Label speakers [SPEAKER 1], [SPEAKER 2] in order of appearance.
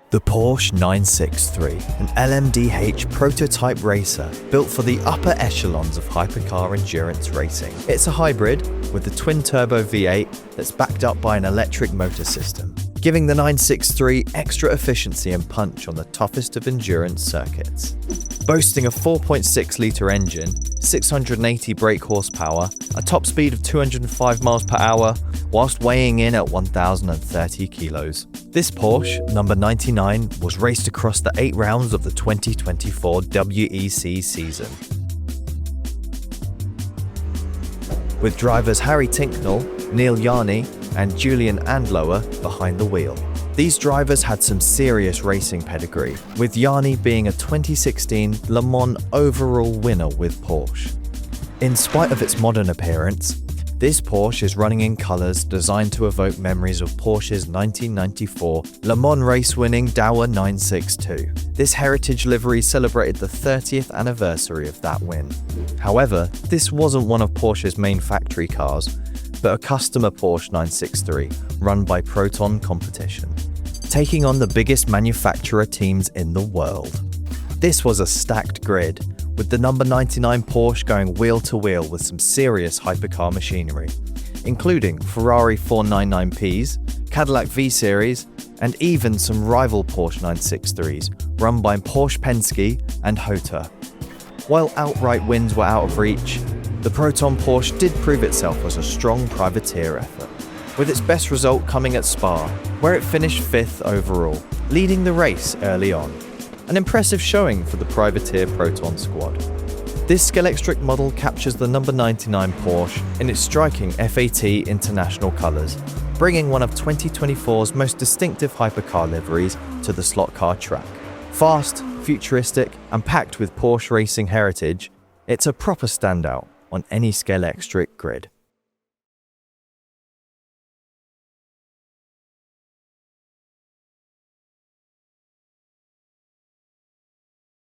[SPEAKER 1] The Porsche 963, an LMDH prototype racer built for the upper echelons of hypercar endurance racing. It's a hybrid with a twin-turbo V8 that's backed up by an electric motor system, giving the 963 extra efficiency and punch on the toughest of endurance circuits. Boasting a 4.6-litre engine, 680 brake horsepower, a top speed of 205 miles per hour, whilst weighing in at 1,030 kilos. This Porsche, number 99, was raced across the 8 rounds of the 2024 WEC season, with drivers Harry Tincknell, Neil Jani and Jani and Andlauer behind the wheel. These drivers had some serious racing pedigree, with Jani being a 2016 Le Mans overall winner with Porsche. In spite of its modern appearance, this Porsche is running in colours designed to evoke memories of Porsche's 1994 Le Mans race-winning Dauer 962. This heritage livery celebrated the 30th anniversary of that win. However, this wasn't one of Porsche's main factory cars, but a customer Porsche 963 run by Proton Competition, taking on the biggest manufacturer teams in the world. This was a stacked grid, with the number 99 Porsche going wheel to wheel with some serious hypercar machinery, including Ferrari 499Ps, Cadillac V-Series, and even some rival Porsche 963s run by Porsche Penske and Hota. While outright wins were out of reach, the Proton Porsche did prove itself as a strong privateer effort, with its best result coming at Spa, where it finished 5th overall, leading the race early on. An impressive showing for the privateer Proton squad. This Scalextric model captures the number 99 Porsche in its striking FAT international colours, bringing one of 2024's most distinctive hypercar liveries to the slot car track. Fast, futuristic, and packed with Porsche racing heritage, it's a proper standout on any Scalextric grid.